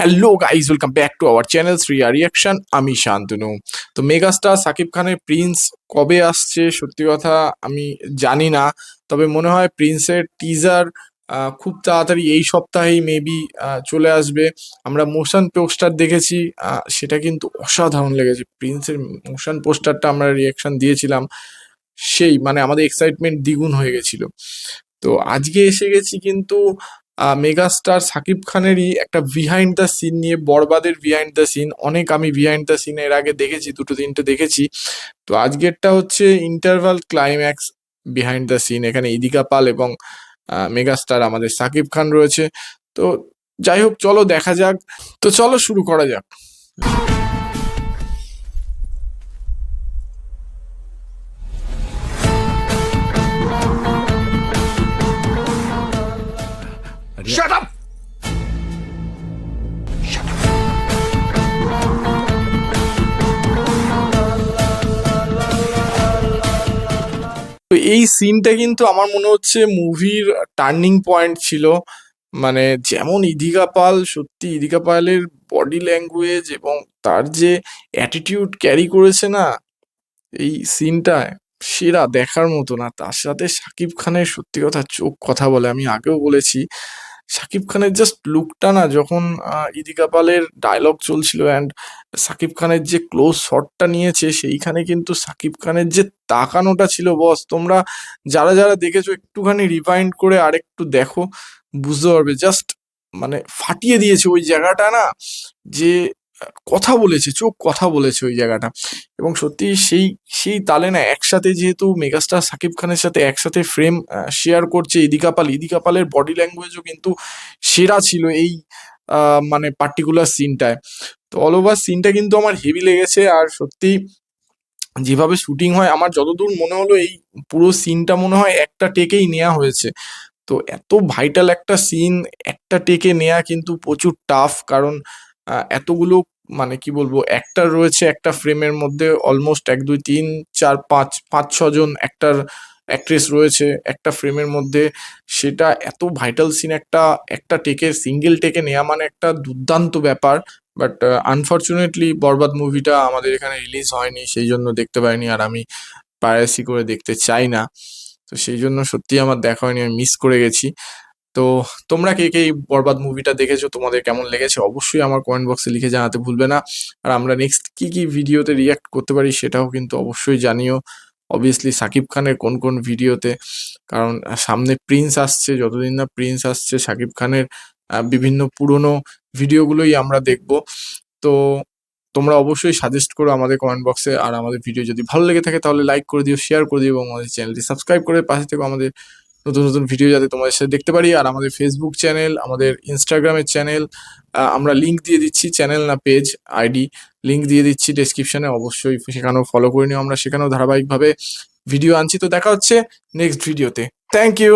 Hello guys, welcome back to our channel Shriya reaction. আমি শান্তনু। তো megastar Shakib খানের প্রিন্স কবে আসছে সত্যি কথা আমি জানি না, তবে মনে হয় প্রিন্সের টিজার খুব তাড়াতাড়ি এই সপ্তাহেই মেবি চলে আসবে। আমরা মোশন পোস্টার দেখেছি, সেটা কিন্তু অসাধারণ লেগেছে। প্রিন্সের মোশন পোস্টারটা আমরা রিয়াকশন দিয়েছিলাম, সেই মানে আমাদের এক্সাইটমেন্ট দ্বিগুণ হয়ে গেছিল। তো আজকে এসে গেছি কিন্তু মেগাস্টার সাকিব খানেরই একটা বিহাইন্ড দ্য সিন নিয়ে, বরবাদের বিহাইন্ড দ্য সিন। অনেক আমি বিহাইন্ড দ্য সিন এর আগে দেখেছি, দুটো তিনটে দেখেছি। তো আজকেরটা হচ্ছে interval climax behind the scene. এখানে ইদিকা পাল এবং মেগাস্টার আমাদের সাকিব খান রয়েছে। তো যাই হোক, চলো দেখা যাক। তো চলো শুরু করা যাক। Shut up! তো এই সিনটা কিন্তু আমার মনে হচ্ছে মুভির টার্নিং পয়েন্ট ছিল। মানে যেমন ইদিকা পাল, সত্যি ইদিকা পালের বডি ল্যাঙ্গুয়েজ এবং তার যে অ্যাটিটিউড ক্যারি করেছে না এই সিনটায়, সেরা দেখার মতো। না তার সাথে শাকিব খানের সত্যি কথা চোখ কথা বলে। আমি আগেও বলেছি শাকিব খানের জাস্ট লুকটা না, যখন ইদিকা পালের ডায়লগ চলছিল অ্যান্ড শাকিব খানের যে ক্লোজ শটটা নিয়েছে, সেইখানে কিন্তু শাকিব খানের যে তাকানোটা ছিল বস, তোমরা যারা যারা দেখেছো একটুখানি রিভাইন্ড করে আরেকটু দেখো, বুঝতে পারবে। জাস্ট মানে ফাটিয়ে দিয়েছে ওই জায়গাটা না, যে কথা বলেছে, চোখ কথা বলেছে ওই জায়গাটা। এবং সত্যি সেই সেই তালে না একসাথে, যেহেতু মেগাস্টার সাকিব খানের সাথে একসাথে ফ্রেম শেয়ার করছে ইদিকা পাল, ইদিকা পালের বডি ল্যাঙ্গুয়েজও কিন্তু সেরা ছিল এই মানে পার্টিকুলার সিনটায়। তো অল ওভার সিনটা কিন্তু আমার হেভি লেগেছে। আর সত্যি যেভাবে শুটিং হয়, আমার যতদূর মনে হলো এই পুরো সিনটা মনে হয় একটা টেকেই নেওয়া হয়েছে। তো এত ভাইটাল একটা সিন একটা টেকে নেয়া কিন্তু প্রচুর টাফ, কারণ এতগুলো মানে কি বলবো অ্যাক্টার রয়েছে একটা ফ্রেমের মধ্যে, অলমোস্ট 1 2 3 4 5 5 6 জন অ্যাক্টার অ্যাক্ট্রেস রয়েছে একটা ফ্রেমের মধ্যে। সেটা এত ভাইটাল সিন একটা একটা টেকে, সিঙ্গেল টেকে নেওয়া মানে একটা দুর্দান্ত ব্যাপার। বাট আনফর্চুনেটলি বরবাদ মুভিটা আমাদের এখানে রিলিজ হয়নি, সেই জন্য দেখতে পাইনি। আর আমি পাইরেসি করে দেখতে চাই না, তো সেই জন্য সত্যি আমার দেখা হয়নি, আমি মিস করে গেছি। তো তোমরা কে কে এই বরবাদ মুভিটা দেখেছো, তোমাদের কেমন লেগেছে অবশ্যই আমার কমেন্ট বক্সে লিখে জানাতে ভুলবে না। আর আমরা নেক্সট কি কি ভিডিওতে রিয়াক্ট করতে পারি সেটাও কিন্তু অবশ্যই জানিও। অবভিয়াসলি সাকিব খানের কোন কোন ভিডিওতে, কারণ সামনে প্রিন্স আসছে, যতদিন না প্রিন্স আসছে সাকিব খানের বিভিন্ন পুরনো ভিডিওগুলোই আমরা দেখব। তো তোমরা অবশ্যই সাজেস্ট করো আমাদের কমেন্ট বক্সে। আর আমাদের ভিডিও যদি ভালো লেগে থাকে তাহলে লাইক করে দিও, শেয়ার করে দিও এবং আমাদের চ্যানেলটি সাবস্ক্রাইব করে পাশে থেকে আমাদের নতুন নতুন ভিডিও যাতে তোমাদের সাথে দেখতে পারি। আর আমাদের ফেসবুক চ্যানেল, আমাদের ইনস্টাগ্রামের চ্যানেল, আমরা লিঙ্ক দিয়ে দিচ্ছি, চ্যানেল না পেজ, আইডি লিঙ্ক দিয়ে দিচ্ছি ডেসক্রিপশনে, অবশ্যই সেখানেও ফলো করে নিও। আমরা সেখানেও ধারাবাহিকভাবে ভিডিও আনছি। তো দেখা হচ্ছে নেক্সট ভিডিওতে। Thank you.